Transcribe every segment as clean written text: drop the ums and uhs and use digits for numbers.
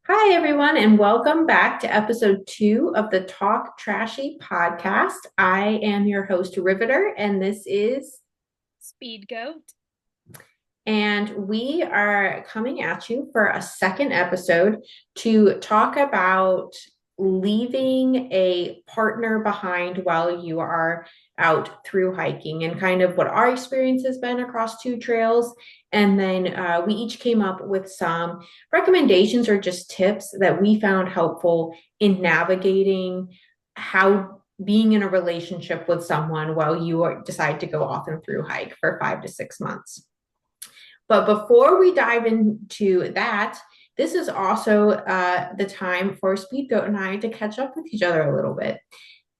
Hi, everyone, and welcome back to episode 2 of the Talk Trashy podcast. I am your host, Riveter, and this is, SpeedGoat. and we are coming at you for a second episode to talk about leaving a partner behind while you are out through hiking and kind of what our experience has been across two trails. And then we each came up with some recommendations or just tips that we found helpful in navigating how being in a relationship with someone while decide to go off and through hike for 5 to 6 months. But before we dive into that, this is also the time for SpeedGoat and I to catch up with each other a little bit.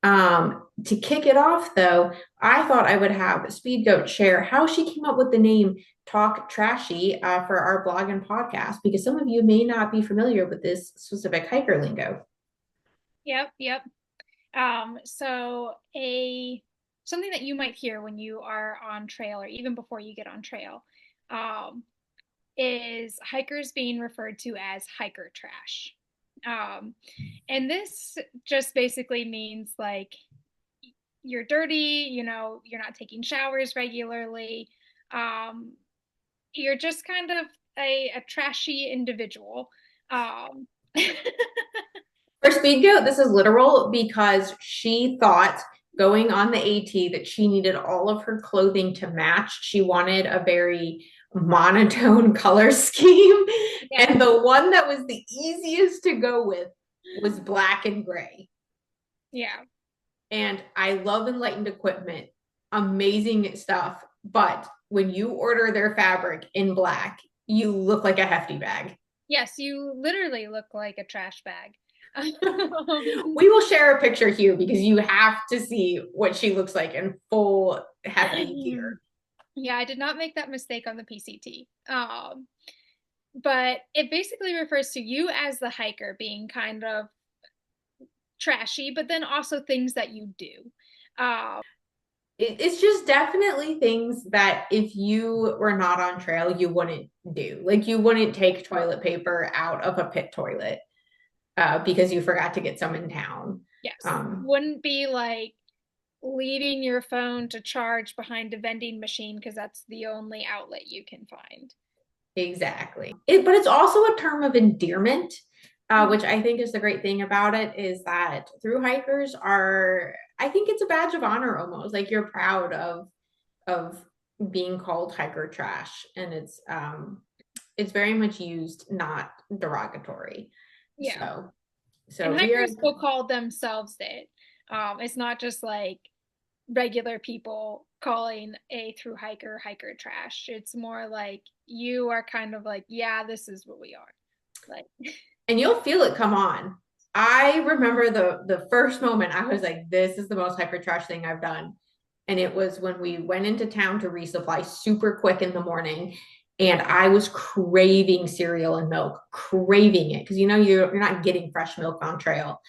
To kick it off, though, I thought I would have SpeedGoat share how she came up with the name Talk Trashy for our blog and podcast, because some of you may not be familiar with this specific hiker lingo. Yep. So something that you might hear when you are on trail or even before you get on trail, um, is hikers being referred to as hiker trash. Um, and this just basically means like you're dirty, you're not taking showers regularly. Um, you're just kind of a trashy individual. Um, For SpeedGoat, this is literal because she thought going on the AT that she needed all of her clothing to match. She wanted a very monotone color scheme. yeah, And the one that was the easiest to go with was black and gray. yeah. And I love Enlightened Equipment, amazing stuff. But when you order their fabric in black, you look like a hefty bag. Yes, you literally look like a trash bag. We will share a picture, Hugh, because you have to see what she looks like in full hefty gear. Yeah, I did not make that mistake on the PCT. But it basically refers to you as the hiker being kind of trashy, but then also things that you do. Um, It's just definitely things that if you were not on trail, you wouldn't do. Like you wouldn't take toilet paper out of a pit toilet because you forgot to get some in town. yes, Um, wouldn't be like leaving your phone to charge behind a vending machine because that's the only outlet you can find. exactly. But it's also a term of endearment, which I think is the great thing about it is that through hikers are, I think it's a badge of honor almost. Like you're proud of being called hiker trash, and it's very much used, not derogatory. Yeah. So And so we are hikers will call themselves it. It's not just like regular people calling a through hiker trash. It's more like you are kind of like, yeah, this is what we are. Like, and you'll feel it come on. I remember the first moment I was like, this is the most hiker trash thing I've done. And it was when we went into town to resupply super quick in the morning. And I was craving cereal and milk, craving it because you're not getting fresh milk on trail.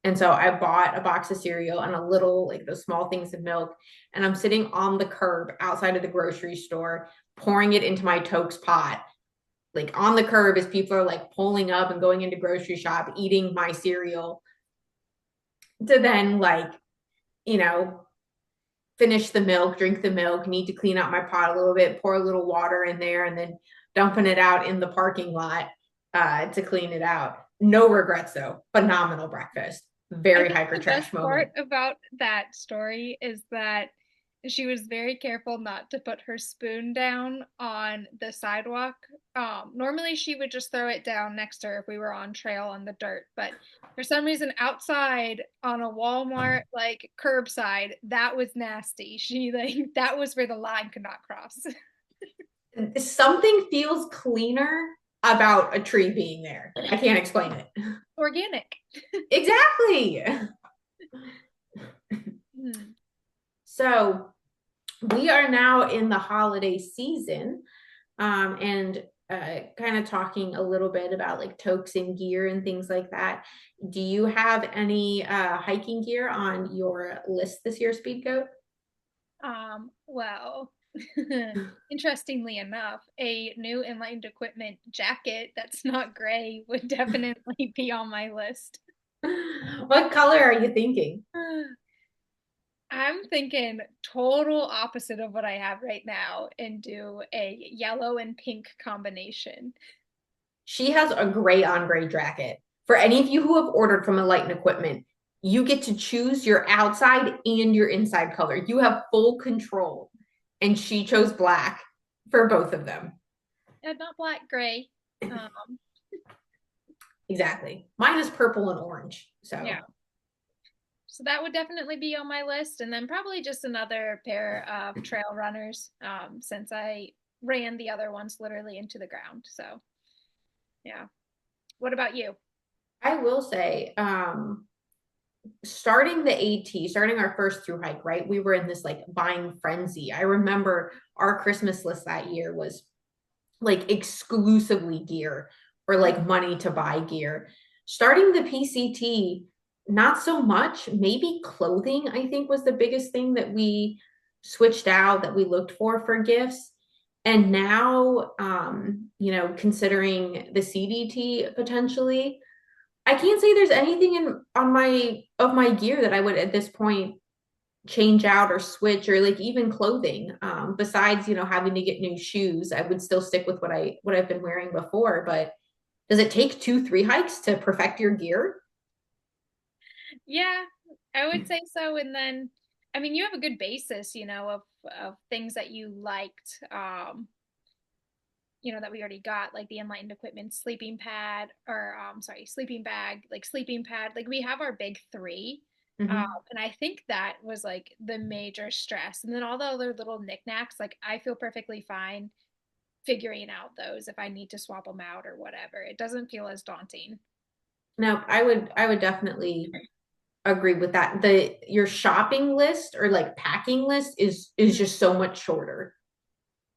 And so I bought a box of cereal and a little, like those small things of milk. And I'm sitting on the curb outside of the grocery store, pouring it into my Tokes pot, like on the curb as people are like pulling up and going into grocery shop, eating my cereal to then like, you know, finish the milk, drink the milk, need to clean out my pot a little bit, pour a little water in there, and then dumping it out in the parking lot to clean it out. No regrets though. Phenomenal breakfast. I Very think hiker the best trash moment. part about that story is that she was very careful not to put her spoon down on the sidewalk. Normally, she would just throw it down next to her if we were on trail on the dirt, but for some reason, outside on a Walmart like curbside, that was nasty. She like that was where the line could not cross. Something feels cleaner about a tree being there. I can't explain it. Organic. Exactly. Hmm. So we are now in the holiday season, and kind of talking a little bit about like toques and gear and things like that. Do you have any hiking gear on your list this year, Speedgoat? Well. Interestingly enough, a new enlightened equipment jacket that's not gray would definitely be on my list. What color are you thinking? I'm thinking total opposite of what I have right now and do a yellow and pink combination. She has a gray on gray jacket. For any of you who have ordered from Enlighten Equipment, you get to choose your outside and your inside color. You have full control. And she chose black for both of them. And not black, gray. Um, Exactly. Mine is purple and orange. yeah. So So that would definitely be on my list. And then probably just another pair of trail runners, since I ran the other ones literally into the ground. So yeah. What about you? I will say, starting the AT, starting our first through hike, right? We were in this like buying frenzy. I remember our Christmas list that year was like exclusively gear or like money to buy gear. Starting the PCT, not so much. Maybe clothing, I think, was the biggest thing that we switched out that we looked for gifts. And now, considering the CDT potentially, I can't say there's anything in on my of my gear that I would at this point change out or switch or like even clothing. Besides, having to get new shoes, I would still stick with what I've been wearing before. But does it take 2, 3 hikes to perfect your gear? Yeah, I would say so. And then, I mean, you have a good basis, of things that you liked, that we already got, like the enlightened equipment, sleeping pad, or sorry, sleeping bag, like sleeping pad. Like we have our big three. Mm-hmm. And I think that was like the major stress. And then all the other little knickknacks, like I feel perfectly fine figuring out those if I need to swap them out or whatever. It doesn't feel as daunting. No, I would definitely agree with that. The your shopping list or like packing list is just so much shorter.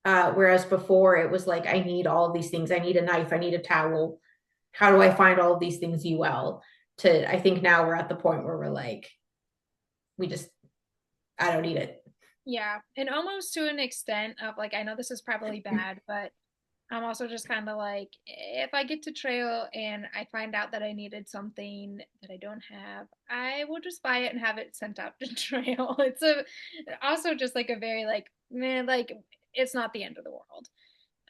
Whereas before it was like, I need all of these things. I need a knife. I need a towel. How do I find all of these things, UL? I think now we're at the point where we're like, we just, I don't need it. Yeah, and almost to an extent of like, I know this is probably bad, but I'm also just kind of like, if I get to trail and I find out that I needed something that I don't have, I will just buy it and have it sent out to trail. It's a also just like a very like, man, like it's not the end of the world.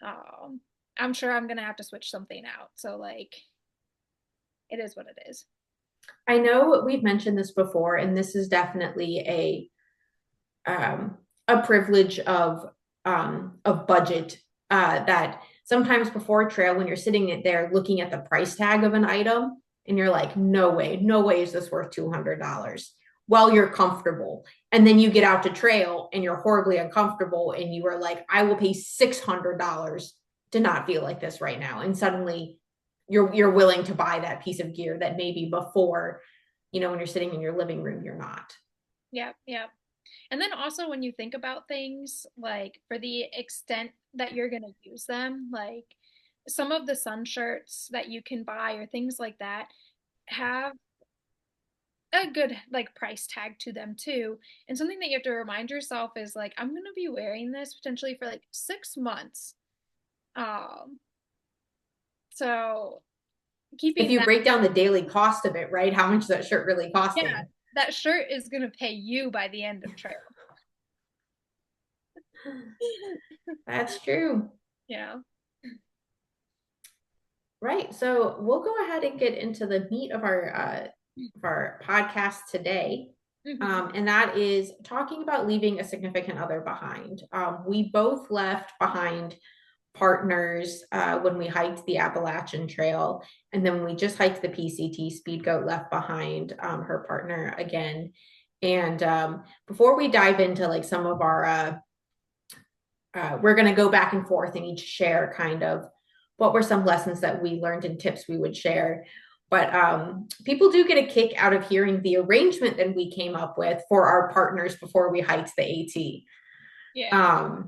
Um, I'm sure I'm gonna have to switch something out. So like, it is what it is. I know we've mentioned this before, and this is definitely a privilege of budget, that sometimes before trail, when you're sitting there looking at the price tag of an item, and you're like, no way is this worth $200. Well, you're comfortable, and then you get out to trail, and you're horribly uncomfortable, and you are like, I will pay $600 to not feel like this right now, and suddenly you're willing to buy that piece of gear that maybe before, when you're sitting in your living room, you're not. Yep, yep. And then also when you think about things like for the extent that you're going to use them, like some of the sun shirts that you can buy or things like that have a good like price tag to them too. And something that you have to remind yourself is like I'm going to be wearing this potentially for like 6 months. Um so If keeping you that, break down the daily cost of it, right? How much is that shirt really yeah, costing? that shirt is going to pay you by the end of trail. That's true. Yeah. Right. So we'll go ahead and get into the meat of our podcast today. Hmm. And that is talking about leaving a significant other behind. We both left behind partners when we hiked the Appalachian Trail. And then when we just hiked the PCT, SpeedGoat left behind her partner again. And before we dive into like some of we're going to go back and forth and each share kind of what were some lessons that we learned and tips we would share. But people do get a kick out of hearing the arrangement that we came up with for our partners before we hiked the AT. Yeah.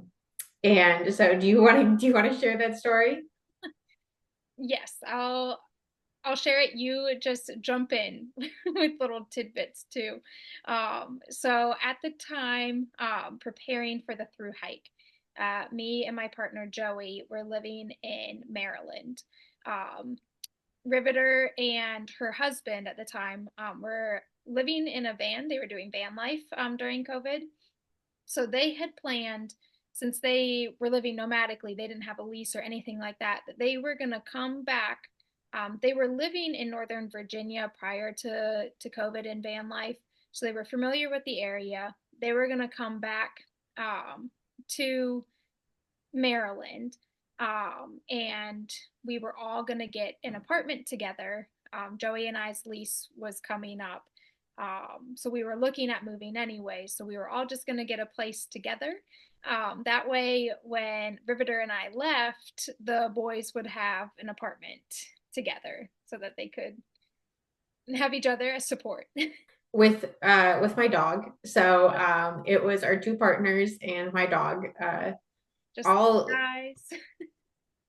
And so, do you want to share that story? Yes, I'll share it. You just jump in with little tidbits too. So at the time, preparing for the through hike, me and my partner Joey were living in Maryland. Um, Riveter and her husband at the time were living in a van. They were doing van life during COVID. So they had planned, since they were living nomadically, they didn't have a lease or anything like that, that they were going to come back. They were living in Northern Virginia prior to COVID and van life. So they were familiar with the area. They were going to come back to Maryland. And we were all going to get an apartment together. Joey and I's lease was coming up. So we were looking at moving anyway. So we were all just going to get a place together. That way, when Riveter and I left, the boys would have an apartment together so that they could have each other as support. With my dog. So Yep. it was our two partners and my dog, Just all guys.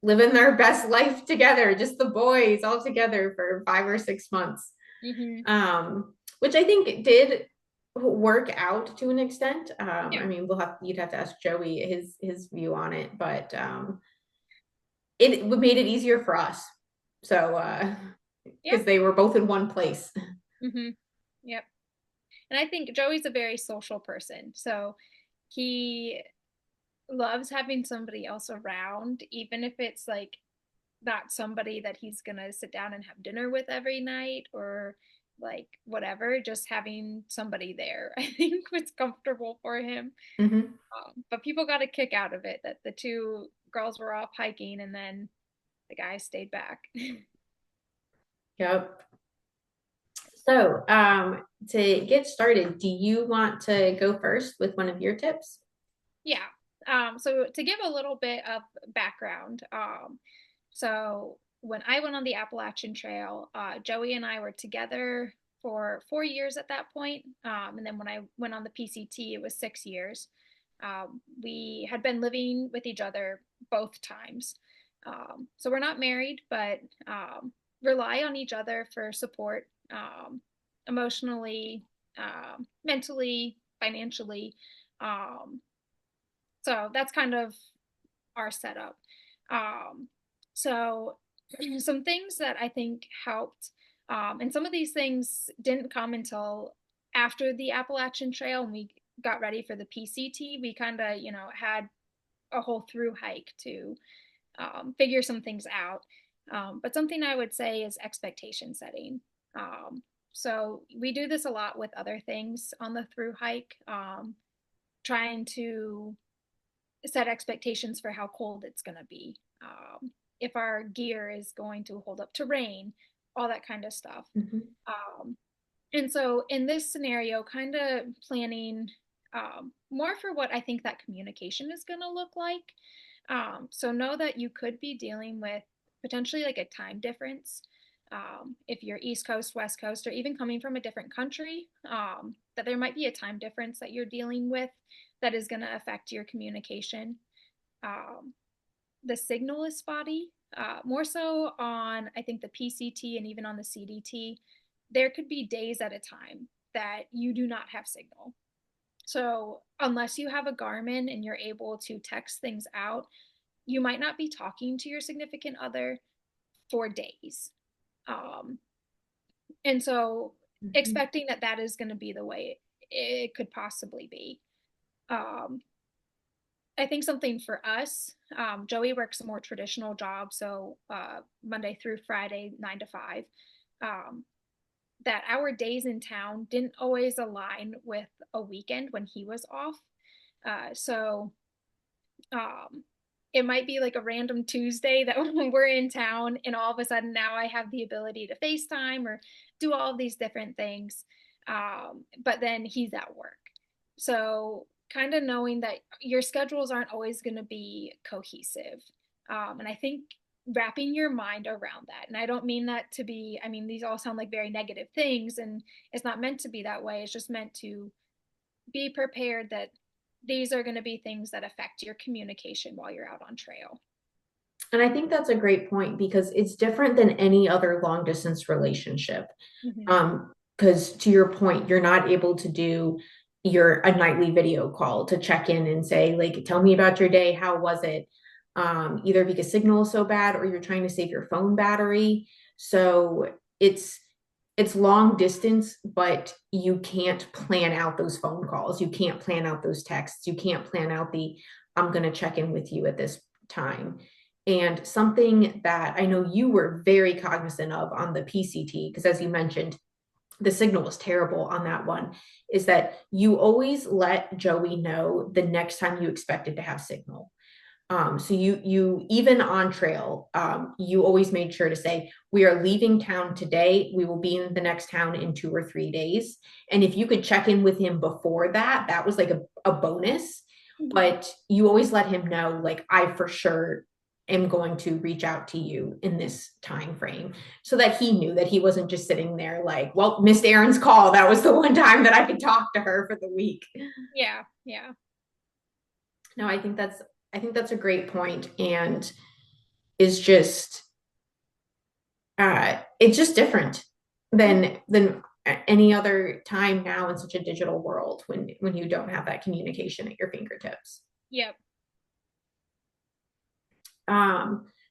living their best life together, just the boys all together for 5 or 6 months. Hmm. Which I think did work out to an extent. Yeah. I mean, you'd have to ask Joey his view on it, but it made it easier for us. So Yeah. because they were both in one place. Hmm. Yep. And I think Joey's a very social person. So he loves having somebody else around, even if it's like not somebody that he's gonna sit down and have dinner with every night or like whatever, just having somebody there, I think was comfortable for him. Mm-hmm. But people got a kick out of it that the two girls were off hiking and then the guy stayed back. Yep. So to get started, do you want to go first with one of your tips? Yeah. So to give a little bit of background, so when I went on the Appalachian Trail, Joey and I were together for 4 years at that point. And then when I went on the PCT, it was 6 years. We had been living with each other both times. So we're not married, but rely on each other for support emotionally, mentally, financially. Um, so that's kind of our setup. Um, so some things that I think helped, and some of these things didn't come until after the Appalachian Trail and we got ready for the PCT. We kind of, had a whole through hike to figure some things out. But something I would say is expectation setting. So we do this a lot with other things on the through hike, trying to set expectations for how cold it's going to be, if our gear is going to hold up to rain, all that kind of stuff. Mm-hmm. Um, and so in this scenario, kind of planning more for what I think that communication is going to look like. So know that you could be dealing with potentially like a time difference. If you're East Coast, West Coast, or even coming from a different country, that there might be a time difference that you're dealing with that is going to affect your communication. Um, the signal is spotty, more so on, I think, the PCT and even on the CDT. There could be days at a time that you do not have signal. So, unless you have a Garmin and you're able to text things out, you might not be talking to your significant other for days. Um, and so, Mm-hmm. expecting that that is going to be the way it could possibly be. Um, I think something for us, Joey works a more traditional job, so Monday through Friday, 9 to 5. Um, that our days in town didn't always align with a weekend when he was off. So um, it might be like a random Tuesday that we're in town, and all of a sudden now I have the ability to FaceTime or do all of these different things. But then he's at work. So kind of knowing that your schedules aren't always going to be cohesive. And I think wrapping your mind around that. And I don't mean that to be, I mean, these all sound like very negative things, and it's not meant to be that way. It's just meant to be prepared that these are going to be things that affect your communication while you're out on trail. And I think that's a great point because it's different than any other long distance relationship. Mm-hmm. Because to your point, you're not able to do your a nightly video call to check in and say, like, tell me about your day. How was it? Either because signal is so bad or you're trying to save your phone battery. So it's long distance, but you can't plan out those phone calls. You can't plan out those texts. You can't plan out the I'm going to check in with you at this time. And something that I know you were very cognizant of on the PCT, because as you mentioned, the signal was terrible on that one, is that you always let Joey know the next time you expected to have signal. So you even on trail, you always made sure to say, we are leaving town today. We will be in the next town in 2 or 3 days. And if you could check in with him before that, that was like a bonus. Mhm. But you always let him know, like, I for sure am going to reach out to you in this time frame, so that he knew that he wasn't just sitting there like, well, missed Aaron's call. That was the one time that I could talk to her for the week. Yeah, yeah. No, I think that's a great point, and is just it's just different Mhm. than any other time now in such a digital world when you don't have that communication at your fingertips. Yep.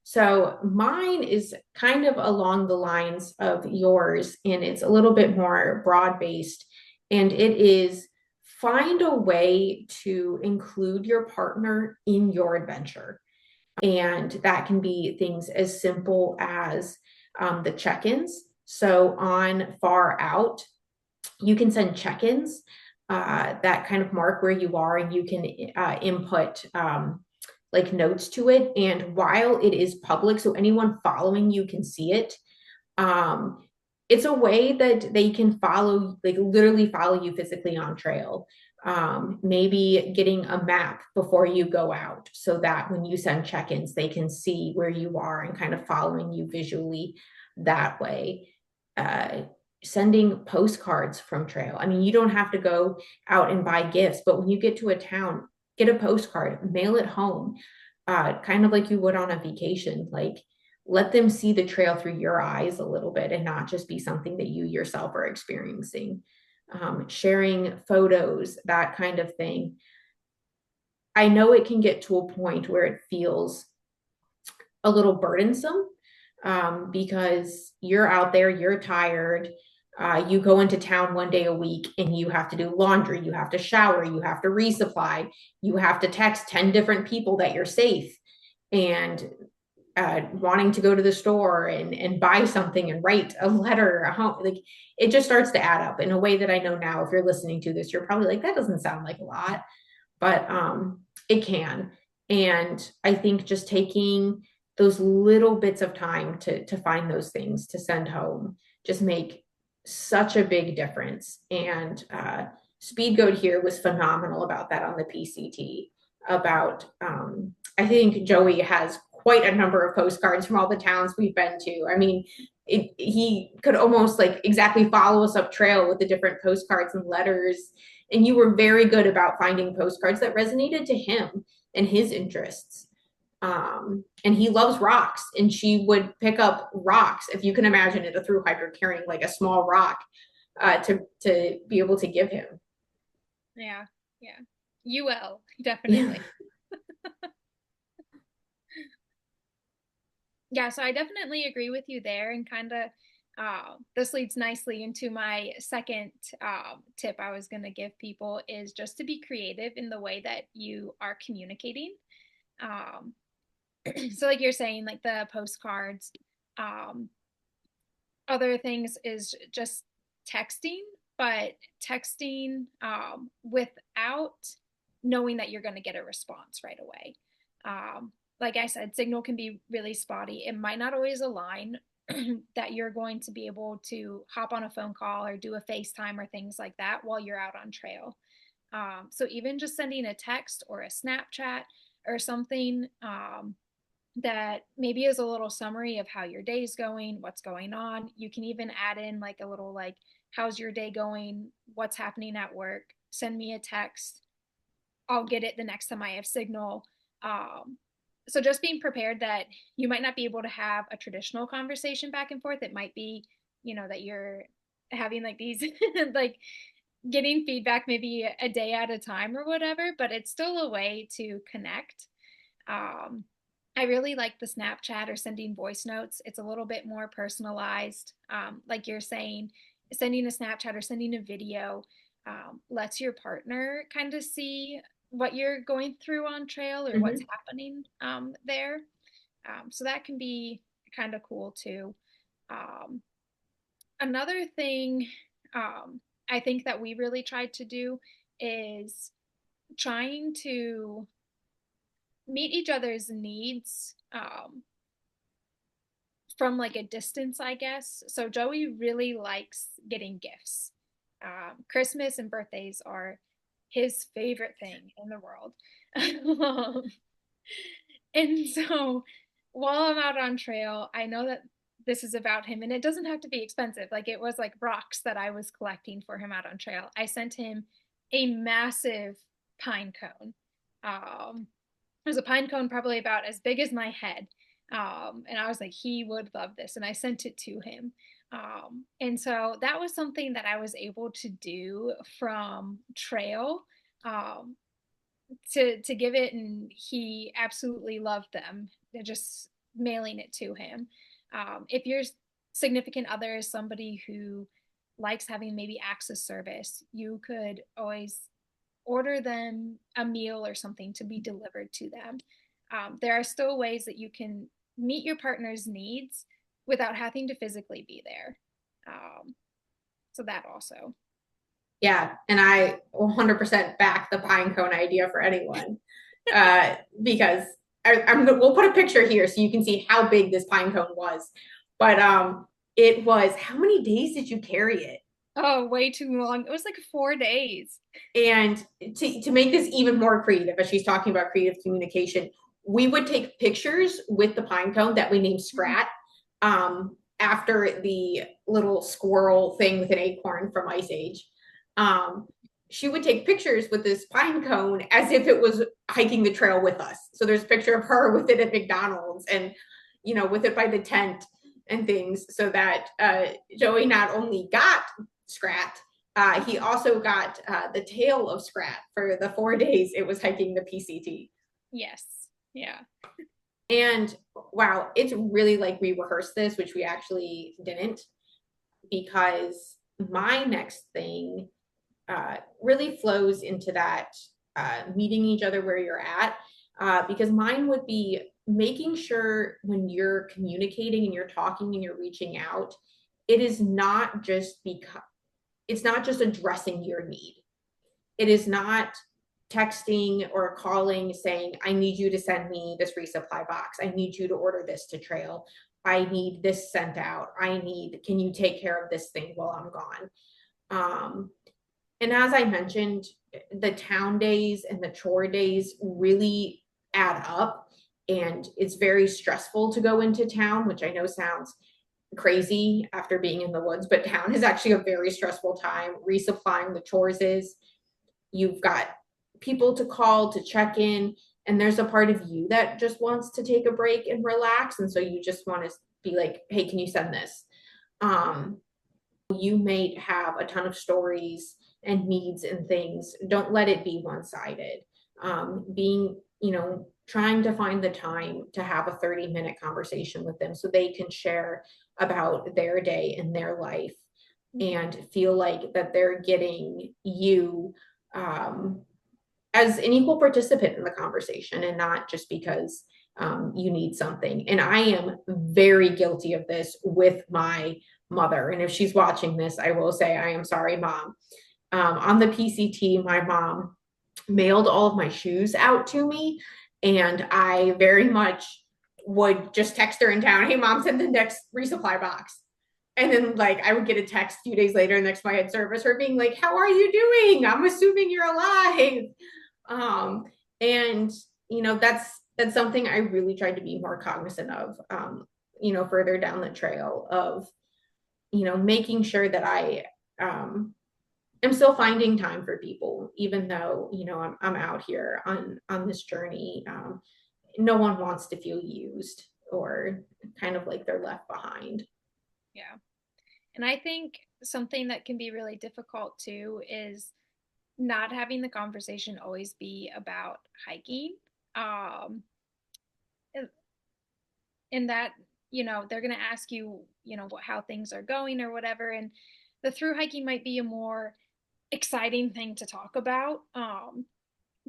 So mine is kind of along the lines of yours, and it's a little bit more broad based, and it is find a way to include your partner in your adventure. And that can be things as simple as the check ins. So on far out, you can send check ins that kind of mark where you are, and you can input like notes to it. And while it is public, so anyone following you can see it, um, it's a way that they can follow, like literally follow you physically on trail. Maybe getting a map before you go out so that when you send check-ins, they can see where you are and kind of following you visually that way. Uh, Sending postcards from trail. I mean, you don't have to go out and buy gifts, but when you get to a town, get a postcard, mail it home, kind of like you would on a vacation. Like, let them see the trail through your eyes a little bit and not just be something that you yourself are experiencing. Sharing photos, that kind of thing. I know it can get to a point where it feels a little burdensome, because you're out there, you're tired. You go into town one day a week and you have to do laundry, you have to shower, you have to resupply, you have to text 10 different people that you're safe, and wanting to go to the store and buy something and write a letter a home, like it just starts to add up in a way that I know now, if you're listening to this, you're probably like, that doesn't sound like a lot, but it can. And I think just taking those little bits of time to find those things to send home just make such a big difference. And SpeedGoat here was phenomenal about that on the PCT. About I think Joey has quite a number of postcards from all the towns we've been to. I mean, he could almost like exactly follow us up trail with the different postcards and letters, and you were very good about finding postcards that resonated to him and his interests. And he loves rocks, and she would pick up rocks, if you can imagine it, a through hiker carrying like a small rock to be able to give him. Yeah. Yeah. You will, Yeah. definitely. Yeah, so I definitely agree with you there, and kind of this leads nicely into my second tip I was going to give people, is just to be creative in the way that you are communicating. Um, so, like you're saying, like the postcards, um, other things is just texting, but texting without knowing that you're going to get a response right away. Like I said, signal can be really spotty. It might not always align that you're going to be able to hop on a phone call or do a FaceTime or things like that while you're out on trail. So even just sending a text or a Snapchat or something, that maybe is a little summary of how your day's going, what's going on. You can even add in like a little like, how's your day going? What's happening at work? Send me a text. I'll get it the next time I have signal. Um, so just being prepared that you might not be able to have a traditional conversation back and forth. It might be, that you're having like these like getting feedback maybe a day at a time or whatever, but it's still a way to connect. Um, I really like the Snapchat or sending voice notes. It's a little bit more personalized. Like you're saying, sending a Snapchat or sending a video lets your partner kind of see what you're going through on trail or what's Mhm. happening there. So that can be kind of cool too. Um, Another thing I think that we really tried to do is trying to meet each other's needs from like a distance, I guess. So Joey really likes getting gifts. Christmas and birthdays are his favorite thing in the world. And so while I'm out on trail, I know that this is about him and it doesn't have to be expensive. Like it was like rocks that I was collecting for him out on trail. I sent him a massive pine cone. It was a pine cone probably about as big as my head. And I was like, he would love this. And I sent it to him. And so that was something that I was able to do from trail. Um, to give it, and he absolutely loved them. They're just mailing it to him. If your significant other is somebody who likes having maybe access service, you could always order them a meal or something to be delivered to them. There are still ways that you can meet your partner's needs without having to physically be there. Um, so that also. Yeah, and I 100% back the pine cone idea for anyone, because we'll put a picture here so you can see how big this pine cone was. But it was, how many days did you carry it? Oh, way too long. It was like 4 days. And to make this even more creative, as she's talking about creative communication, we would take pictures with the pine cone that we named Scrat, after the little squirrel thing with an acorn from Ice Age. Um, she would take pictures with this pine cone as if it was hiking the trail with us. So there's a picture of her with it at McDonald's and, with it by the tent and things, so that Joey not only got Scrat, he also got the tail of Scrat for the 4 days it was hiking the PCT. Yes. Yeah. And wow, it's really like we rehearsed this, which we actually didn't, because my next thing really flows into that meeting each other where you're at. Because mine would be making sure when you're communicating and you're talking and you're reaching out, it is not just because it's not just addressing your need. It is not texting or calling saying, I need you to send me this resupply box. I need you to order this to trail. I need this sent out. Can you take care of this thing while I'm gone? And as I mentioned, the town days and the chore days really add up. And it's very stressful to go into town, which I know sounds crazy after being in the woods, but town is actually a very stressful time. Resupplying the chores is, you've got people to call to check in, and there's a part of you that just wants to take a break and relax, and so you just want to be like, hey, can you send this? You may have a ton of stories and needs and things. Don't let it be one-sided. Being, trying to find the time to have a 30-minute conversation with them so they can share about their day and their life and feel like that they're getting you as an equal participant in the conversation, and not just because you need something. And I am very guilty of this with my mother. And if she's watching this, I will say, I am sorry, Mom. On the PCT, my mom mailed all of my shoes out to me. And I very much would just text her in town, hey, Mom, send the next resupply box. And then, like, I would get a text a few days later next to my head service, her being like, how are you doing? I'm assuming you're alive. Um, and that's something I really tried to be more cognizant of, further down the trail of, making sure that I am still finding time for people, even though, I'm out here on this journey. No one wants to feel used or kind of like they're left behind. Yeah. And I think something that can be really difficult too is not having the conversation always be about hiking. Um, in that, they're going to ask you, how things are going or whatever. And the through hiking might be a more exciting thing to talk about.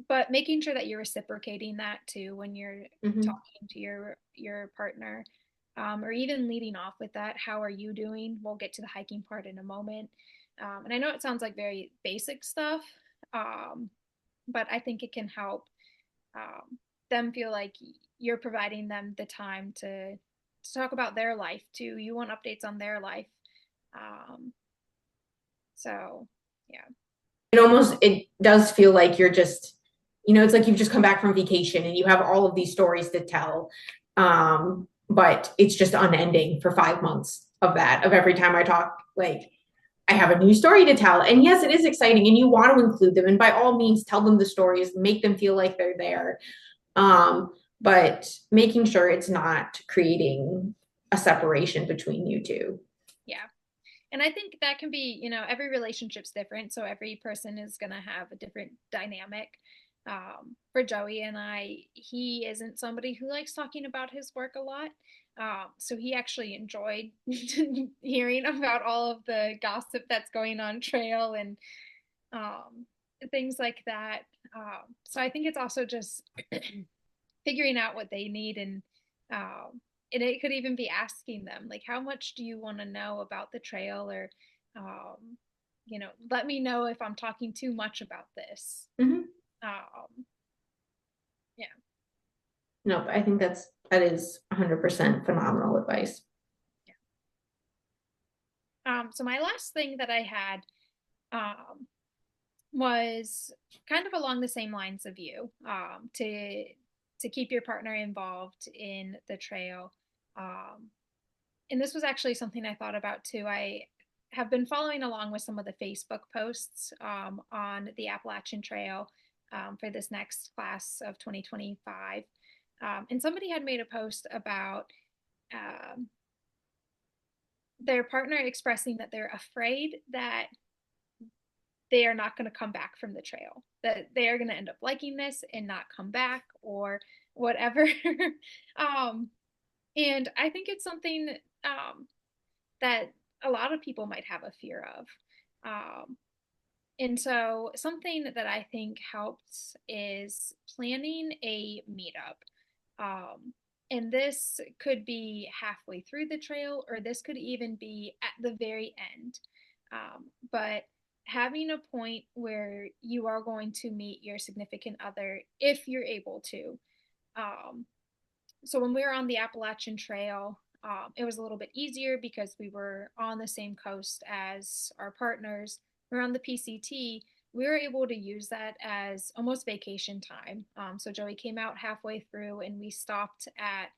But making sure that you're reciprocating that too when you're Mhm. talking to your partner, or even leading off with that. How are you doing? We'll get to the hiking part in a moment. And I know it sounds like very basic stuff, um, but I think it can help them feel like you're providing them the time to talk about their life too. You want updates on their life. Um, so yeah. It does feel like you're just, it's like you've just come back from vacation and you have all of these stories to tell. But it's just unending for 5 months of that, of every time I talk, like I have a new story to tell. And yes, it is exciting and you want to include them. And by all means, tell them the stories, make them feel like they're there. But making sure it's not creating a separation between you two. Yeah. And I think that can be, every relationship's different. So every person is going to have a different dynamic. For Joey and I, he isn't somebody who likes talking about his work a lot. So he actually enjoyed hearing about all of the gossip that's going on trail and um, things like that. So I think it's also just figuring out what they need and it could even be asking them like how much do you want to know about the trail or um, let me know if I'm talking too much about this. Mm-hmm. um, yeah. Nope, I think that is 100% phenomenal advice. So my last thing that I had um, was kind of along the same lines of you, to keep your partner involved in the trail. um, and this was actually something I thought about too. I have been following along with some of the Facebook posts on the Appalachian Trail for this next class of 2025. And somebody had made a post about um, their partner expressing that they're afraid that they are not going to come back from the trail, that they are going to end up liking this and not come back or whatever. um, and I think it's something that a lot of people might have a fear of. Um, and so, something that I think helps is planning a meetup. Um, and this could be halfway through the trail, or this could even be at the very end. But having a point where you are going to meet your significant other if you're able to. Um, so when we were on the Appalachian Trail, it was a little bit easier because we were on the same coast as our partners. We were on the PCT. We were able to use that as almost vacation time. So Joey came out halfway through and we stopped at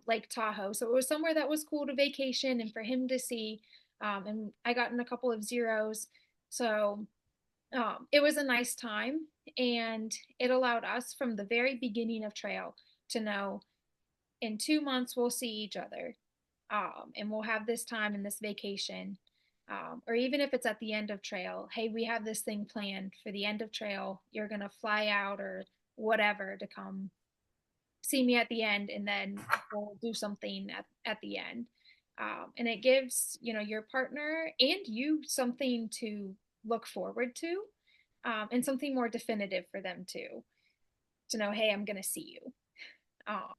Lake Tahoe. So it was somewhere that was cool to vacation and for him to see. And I got in a couple of zeros. So it was a nice time. And it allowed us from the very beginning of trail to know in 2 months we'll see each other, and we'll have this time and this vacation, or even if it's at the end of trail, hey, we have this thing planned for the end of trail, you're going to fly out or whatever to come see me at the end and then we'll do something at the end. And it gives your partner and you something to look forward to, and something more definitive for them too, to know, hey, I'm going to see you. um,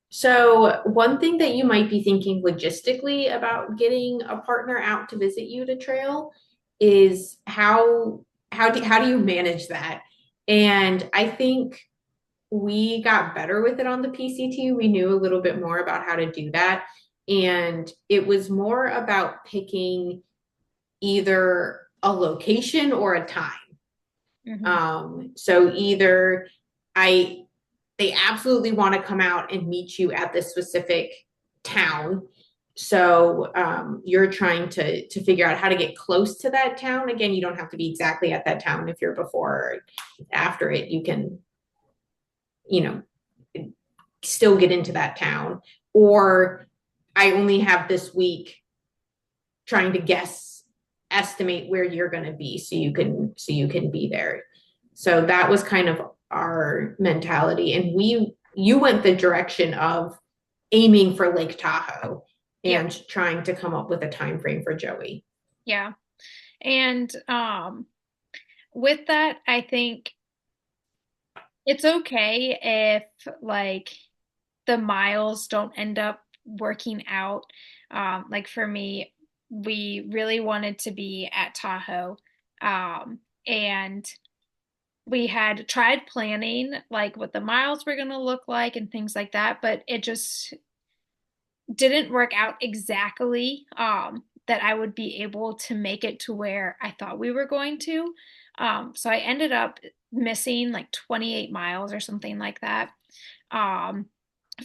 So, one thing that you might be thinking logistically about getting a partner out to visit you to trail is how do you manage that? And I think we got better with it on the PCT. We knew a little bit more about how to do that. And it was more about picking either a location or a time. mhm. So either I they absolutely want to come out and meet you at this specific town. So you're trying to figure out how to get close to that town. Again, you don't have to be exactly at that town if you're before or after it. You can, you know, still get into that town. Or I only have this week trying to estimate where you're going to be so you can be there. So that was kind of our mentality. And you went the direction of aiming for Lake Tahoe Yep. and trying to come up with a time frame for Joey. Yeah. And with that, I think it's okay if like the miles don't end up working out. Like for me, we really wanted to be at Tahoe. And we had tried planning like what the miles were going to look like and things like that, but it just didn't work out exactly that I would be able to make it to where I thought we were going to. So I ended up missing like 28 miles or something like that, um,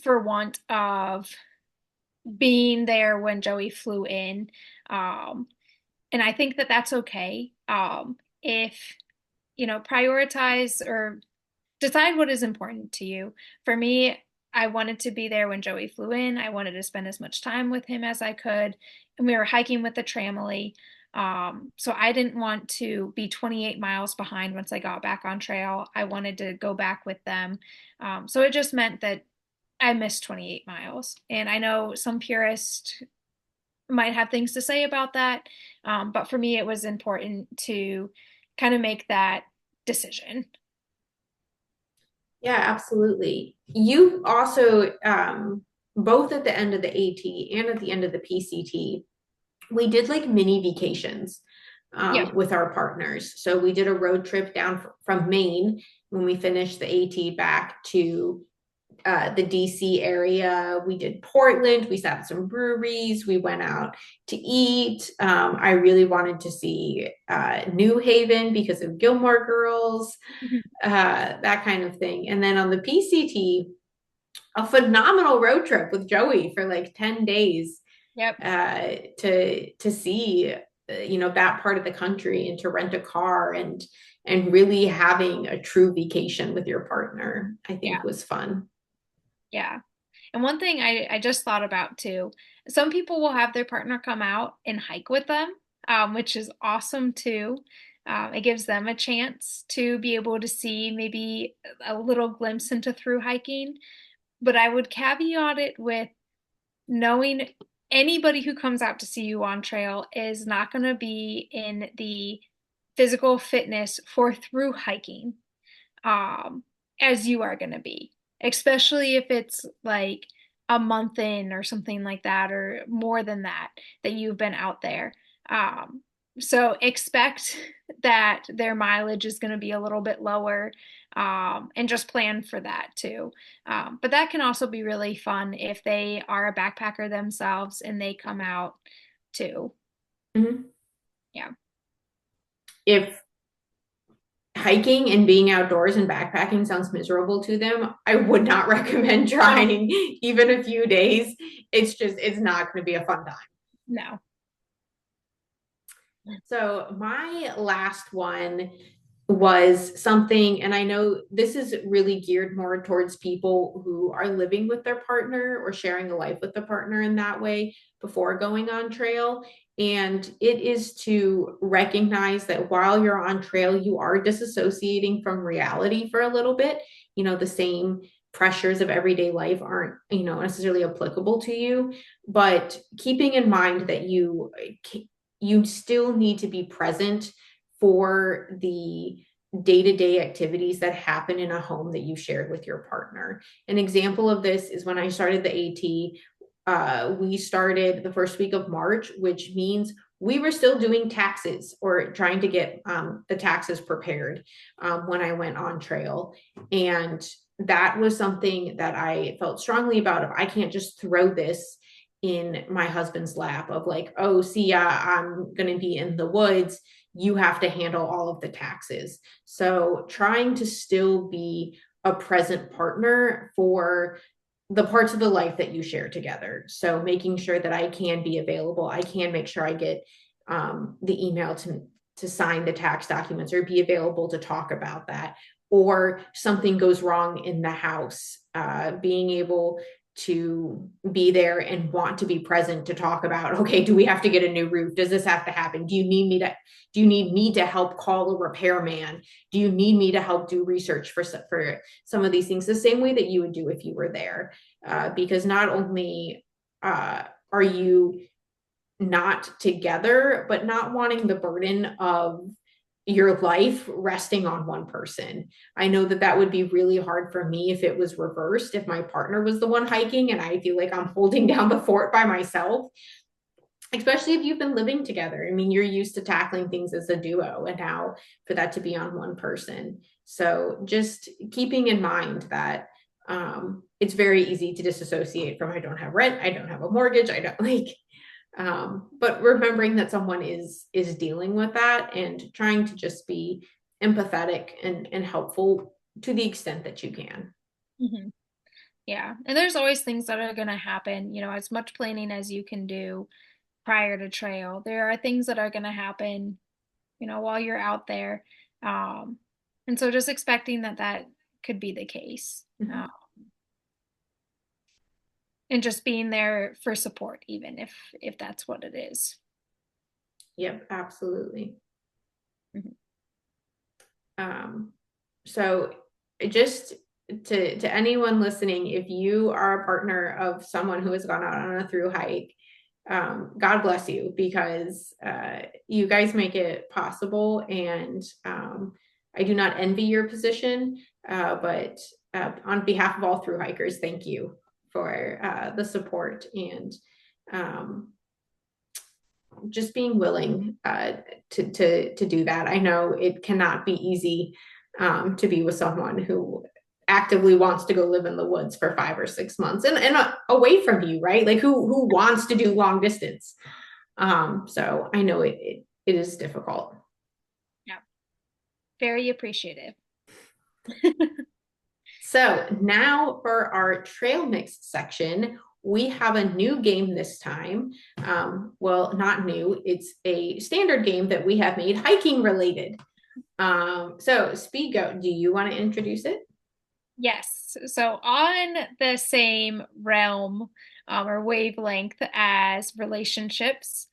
for want of being there when Joey flew in. Um, and I think that that's okay. If, prioritize or decide what is important to you. For me, I wanted to be there when Joey flew in. I wanted to spend as much time with him as I could. And we were hiking with the Tramily. So I didn't want to be 28 miles behind once I got back on trail. I wanted to go back with them. So it just meant that I missed 28 miles. And I know some purists might have things to say about that. But for me, it was important to kind of make that decision. Yeah, absolutely. You also, both at the end of the AT and at the end of the PCT, we did like mini vacations Yep. with our partners. So we did a road trip down from Maine when we finished the AT back to the DC area. We did Portland. We sat at some breweries. We went out to eat. I really wanted to see New Haven because of Gilmore Girls, that kind of thing. And then on the PCT, a phenomenal road trip with Joey for like 10 days Yep. to see that part of the country and to rent a car and really having a true vacation with your partner, I think Yeah. was fun. Yeah. And one thing I just thought about too, some people will have their partner come out and hike with them, which is awesome too. It gives them a chance to be able to see maybe a little glimpse into through hiking. But I would caveat it with knowing anybody who comes out to see you on trail is not going to be in the physical fitness for through hiking, um, as you are going to be, especially if it's like a month in or something like that, or more than that, that you've been out there. Um, so expect that their mileage is going to be a little bit lower, and just plan for that too. But that can also be really fun if they are a backpacker themselves and they come out too. Mhm. Yeah. If hiking and being outdoors and backpacking sounds miserable to them, I would not recommend No, trying even a few days. It's not going to be a fun time. no. So my last one was something, and I know this is really geared more towards people who are living with their partner or sharing a life with the partner in that way before going on trail. And it is to recognize that while you're on trail, you are disassociating from reality for a little bit. The same pressures of everyday life aren't, necessarily applicable to you, but keeping in mind that you still need to be present for the day-to-day activities that happen in a home that you shared with your partner. An example of this is when I started the AT, we started the first week of March, which means we were still doing taxes or trying to get the taxes prepared when I went on trail. And that was something that I felt strongly about. If I can't just throw this in my husband's lap of like, oh, see ya, I'm going to be in the woods. You have to handle all of the taxes. So trying to still be a present partner for the parts of the life that you share together. So making sure that I can be available. I can make sure I get the email to sign the tax documents or be available to talk about that. Or something goes wrong in the house, being able to be there and want to be present to talk about, okay, do we have to get a new roof? Does this have to happen? Do you need me to help call a repairman? Do you need me to help do research for some of these things the same way that you would do if you were there? Because not only are you not together, but not wanting the burden of your life resting on one person. I know that that would be really hard for me if it was reversed, if my partner was the one hiking and I feel like I'm holding down the fort by myself, especially if you've been living together. I mean, you're used to tackling things as a duo, and now for that to be on one person. So just keeping in mind that it's very easy to disassociate from, I don't have rent, I don't have a mortgage, I don't like, but remembering that someone is dealing with that and trying to just be empathetic and helpful to the extent that you can. Mm-hmm. Yeah. And there's always things that are going to happen, as much planning as you can do prior to trail. There are things that are going to happen, while you're out there. Um, and so just expecting that that could be the case. Mm-hmm. And just being there for support, even if that's what it is. Yep, absolutely. Mm-hmm. Um, so just to anyone listening, if you are a partner of someone who has gone out on a through hike, God bless you, because you guys make it possible. And I do not envy your position, but on behalf of all through hikers, thank you for the support and um, just being willing to do that. I know it cannot be easy to be with someone who actively wants to go live in the woods for 5 or 6 months and away from you, right? Like who wants to do long distance? So I know it is difficult. Yeah. Very appreciative. So now for our trail mix section, we have a new game this time. Well, not new, it's a standard game that we have made hiking related. So SpeedGoat, do you want to introduce it? Yes. So on the same realm or wavelength as relationships,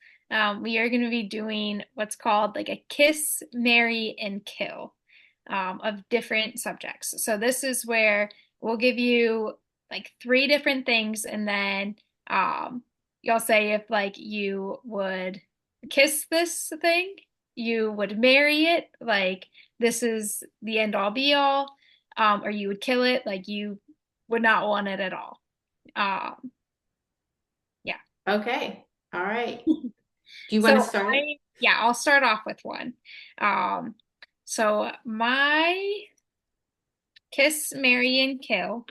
we are going to be doing what's called like a kiss, marry, and kill of different subjects. So this is where we'll give you like three different things, and then you'll say if like you would kiss this thing, you would marry it, like this is the end all be all, or you would kill it, like you would not want it at all. Um, yeah. Okay. All right. Do you want to So start? yeah, I'll start off with one. Um, so my kiss, marry, and kill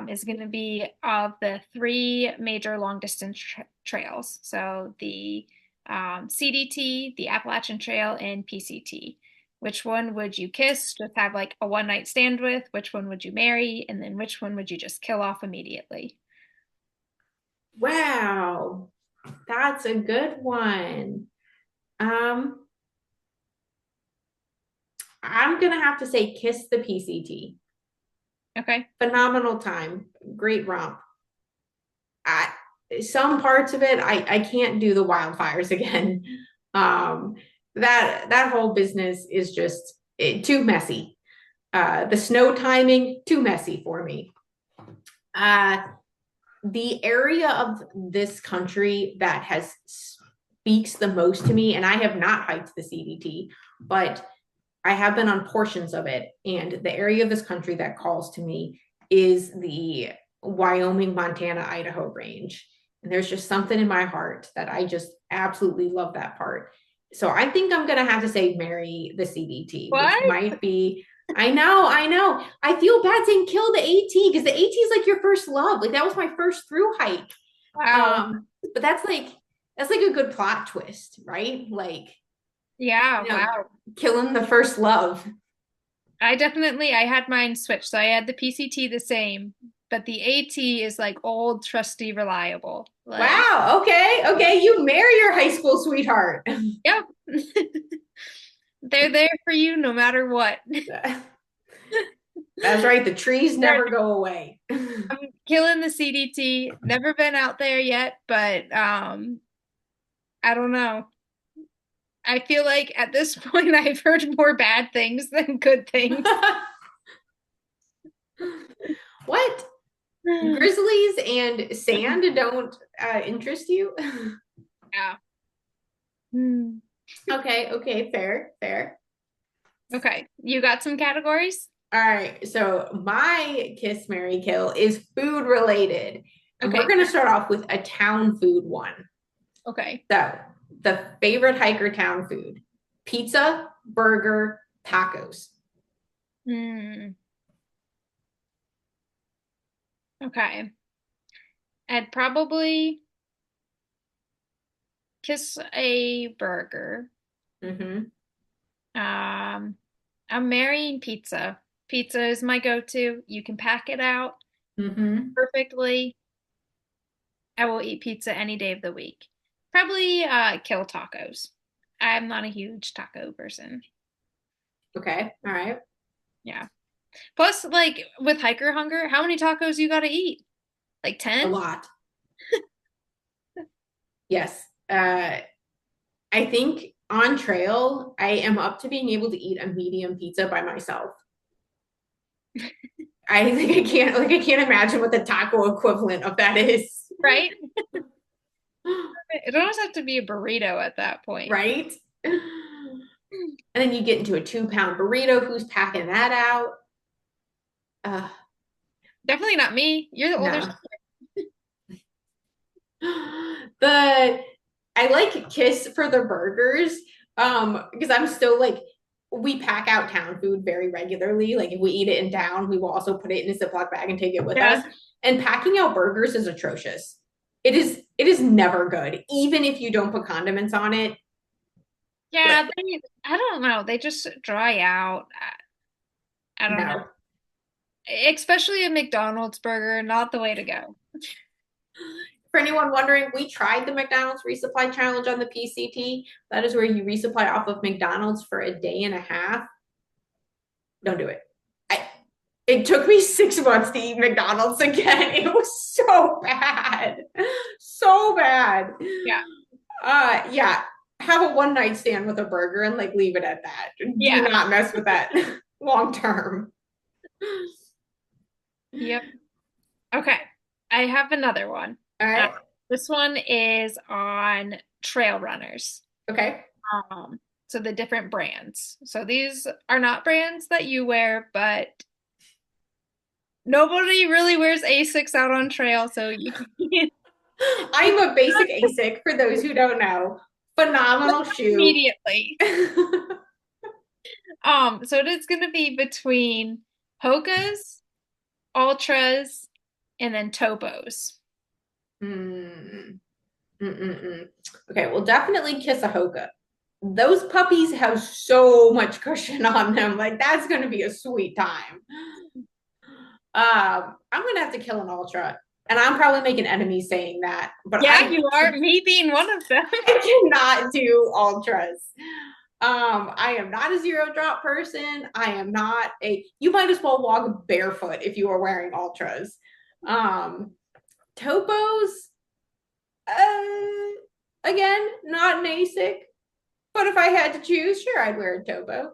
is going to be of the three major long distance trails. So the CDT, the Appalachian Trail, and PCT. Which one would you kiss, just have like a one night stand with? Which one would you marry? And then which one would you just kill off immediately? Wow, that's a good one. Um, I'm gonna have to say kiss the PCT. Okay. Phenomenal time, great romp. I some parts of it, I can't do the wildfires again. Um, that whole business is just too messy. The snow timing too messy for me. Uh, the area of this country that has speaks the most to me, and I have not hiked the CDT, but I have been on portions of it, and the area of this country that calls to me is the Wyoming, Montana, Idaho range. And there's just something in my heart that I just absolutely love that part. So I think I'm gonna have to say marry the CDT, which What? might be. I know. I feel bad saying kill the AT because the AT is like your first love. Like that was my first through hike. Wow. But that's like a good plot twist, right? Like, Yeah, you know, wow. killing the first love. I had mine switched. So I had the PCT the same, but the AT is like old, trusty, reliable. Like, Wow. Okay. Okay. You marry your high school sweetheart. yep. They're there for you no matter what. That's right. The trees They're- never go away. I'm killing the CDT. Never been out there yet, but I don't know. I feel like at this point I've heard more bad things than good things. What? Grizzlies and sand don't interest you? Yeah. Hmm. Okay, okay, fair, fair. Okay, you got some categories? All right, so my kiss, marry, kill is food related. And we're Okay, going to start off with a town food one. okay. So, the favorite hiker town food: pizza, burger, tacos. Hmm. Okay. I'd probably kiss a burger. Mm-hmm. Um, I'm marrying pizza. Pizza is my go-to. You can pack it out Mm-hmm. perfectly. I will eat pizza any day of the week. Probably kill tacos. I'm not a huge taco person. Okay, all right. Yeah. Plus, like with hiker hunger, how many tacos you gotta eat? Like A 10? lot. Yes. I think on trail, I am up to being able to eat a medium pizza by myself. I think I can't imagine what the taco equivalent of that is. Right? It almost have to be a burrito at that point. Right? And then you get into a 2 pound burrito. Who's packing that out? Uh, Definitely not me. You're the older. no. The I like Kiss for the burgers, because I'm still like, we pack out town food very regularly. Like if we eat it in town, we will also put it in a Ziploc bag and take it with Yeah. us. And packing out burgers is atrocious. It is never good, even if you don't put condiments on it. Yeah, Like, I don't know. They just dry out. I don't know. no. Especially a McDonald's burger, not the way to go. For anyone wondering, we tried the McDonald's resupply challenge on the PCT. That is where you resupply off of McDonald's for a day and a half. Don't do it. I, it took me 6 months to eat McDonald's again. It was so bad. So bad. Yeah. Yeah. Have a one night stand with a burger and like leave it at that. Do Yeah. not mess with that long term. Yep. Okay. I have another one. All Uh, right. this one is on trail runners. Okay. Um, so the different brands. So these are not brands that you wear, but nobody really wears Asics out on trail, so you can I'm a basic ASIC for those who don't know. Phenomenal shoe. immediately. So it is going to be between Hokas, Ultras, and then Topos. Mm. Mm-mm-mm. Okay, well, definitely kiss a Hoka. Those puppies have so much cushion on them. Like that's going to be a sweet time. I'm going to have to kill an ultra, and I'm probably making enemies saying that, but Yeah, you are. Me being one of them. I cannot do ultras. I am not a zero drop person. I am not a. You might as well walk barefoot if you are wearing ultras. Um, Topos. Again, not an ASIC, but if I had to choose, sure, I'd wear a Topo.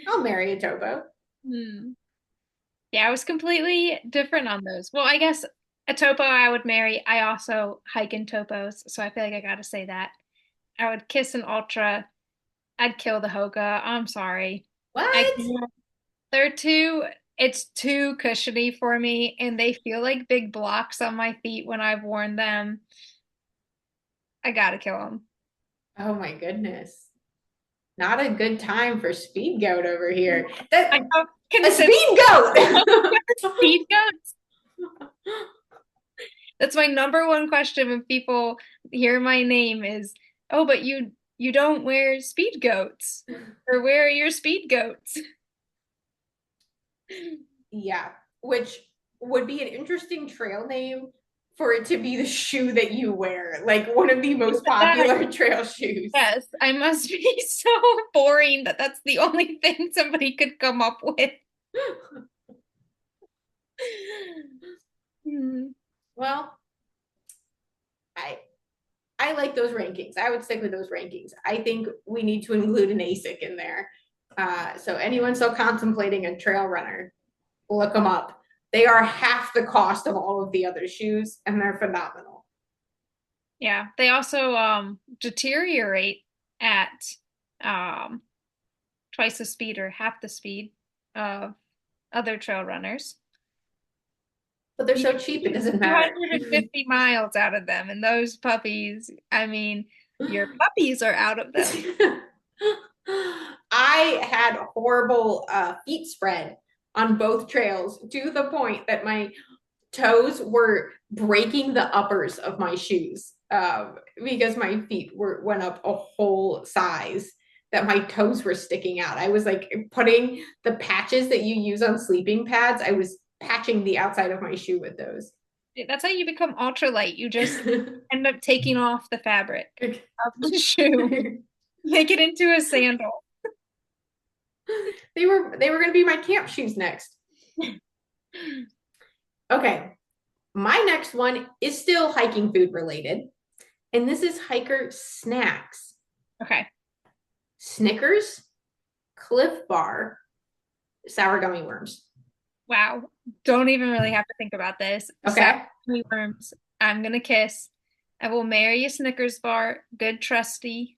I'll marry a Topo. Hmm. Yeah, I was completely different on those. Well, I guess a topo I would marry. I also hike in topos, so I feel like I gotta say that. I would kiss an ultra. I'd kill the Hoka. I'm sorry. I What? can't. They're too, it's too cushiony for me, and they feel like big blocks on my feet when I've worn them. I gotta kill them. Oh my goodness. Not a good time for SpeedGoat over here. I That don't a consider SpeedGoat. speed goats. That's my number one question when people hear my name is, oh, but you don't wear speed goats. Or where are your speed goats? Yeah, which would be an interesting trail name for it to be the shoe that you wear, like one of the most popular trail shoes. Yes, I must be so boring that that's the only thing somebody could come up with. Hmm. Well, I I like those rankings. I would stick with those rankings. I think we need to include an ASIC in there. So anyone still contemplating a trail runner, look them up. They are half the cost of all of the other shoes, and they're phenomenal. Yeah, they also deteriorate at um twice the speed or half the speed of other trail runners. But they're You so can cheap, it do doesn't matter. 250 miles out of them, and those puppies, I mean, your puppies are out of them. I had horrible feet spread on both trails to the point that my toes were breaking the uppers of my shoes because my feet went up a whole size that my toes were sticking out. I was like putting the patches that you use on sleeping pads. I was patching the outside of my shoe with those. That's how you become ultralight. You just end up taking off the fabric of the shoe, make it into a sandal. They were going to be my camp shoes next. Okay, my next one is still hiking food related, and this is hiker snacks. Okay. Snickers, Cliff Bar, sour gummy worms. Wow. Don't even really have to think about this. Sour Okay. gummy worms. I'm gonna kiss. I will marry a Snickers bar. Good trusty.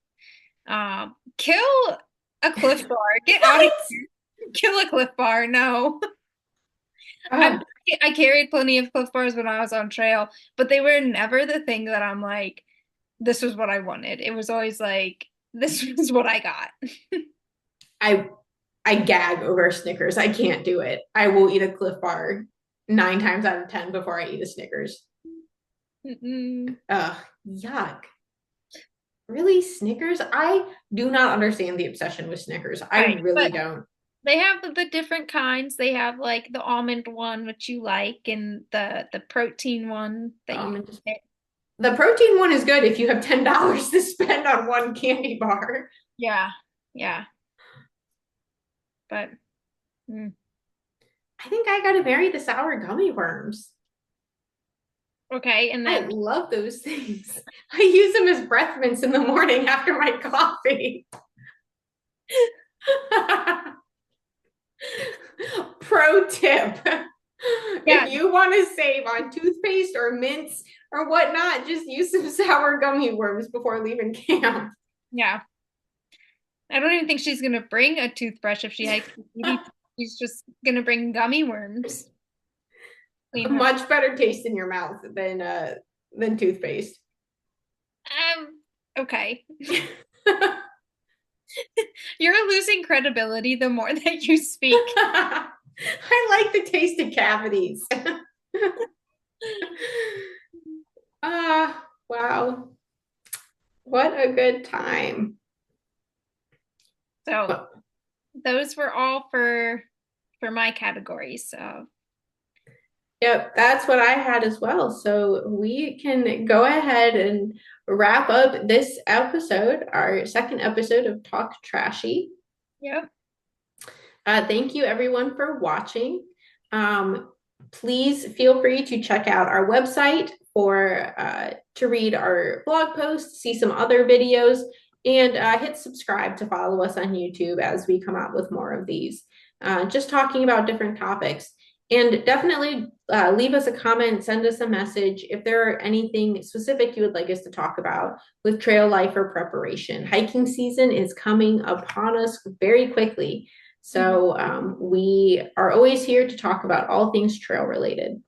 Kill a Cliff Bar. Get out of What? here. Kill a Cliff Bar. No. I'm Oh, I carried plenty of Cliff Bars when I was on trail, but they were never the thing that I'm like, this was what I wanted. It was always like, this was what I got. I I gag over Snickers. I can't do it. I will eat a Cliff Bar 9 times out of 10 before I eat a Snickers. Mm-mm. Ugh, yuck. Really, Snickers? I do not understand the obsession with Snickers. I Right. really But don't. they have the different kinds. They have like the almond one, which you like, and the protein one that you Oh, mentioned. the protein one is good if you have $10 to spend on one candy bar. Yeah. Yeah. But mm. I think I gotta marry the sour gummy worms. Okay. And I then love those things. I use them as breath mints in the morning after my coffee. Pro tip. yeah, If you want to save on toothpaste or mints or whatnot, just use some sour gummy worms before leaving camp. yeah. I don't even think she's gonna bring a toothbrush if she hikes the EDT. She's just gonna bring gummy worms. Clean her. Much better taste in your mouth than toothpaste. Okay. You're losing credibility the more that you speak. I like the taste of cavities. Wow. What a good time. So those were all for my categories. So Yep, that's what I had as well. So we can go ahead and wrap up this episode, our second episode of Talk Trashy. yep. Thank you everyone for watching. Please feel free to check out our website for to read our blog posts, see some other videos, and hit subscribe to follow us on YouTube as we come out with more of these. Just talking about different topics. And definitely leave us a comment, send us a message if there are anything specific you would like us to talk about with trail life or preparation. Hiking season is coming upon us very quickly. So we are always here to talk about all things trail related.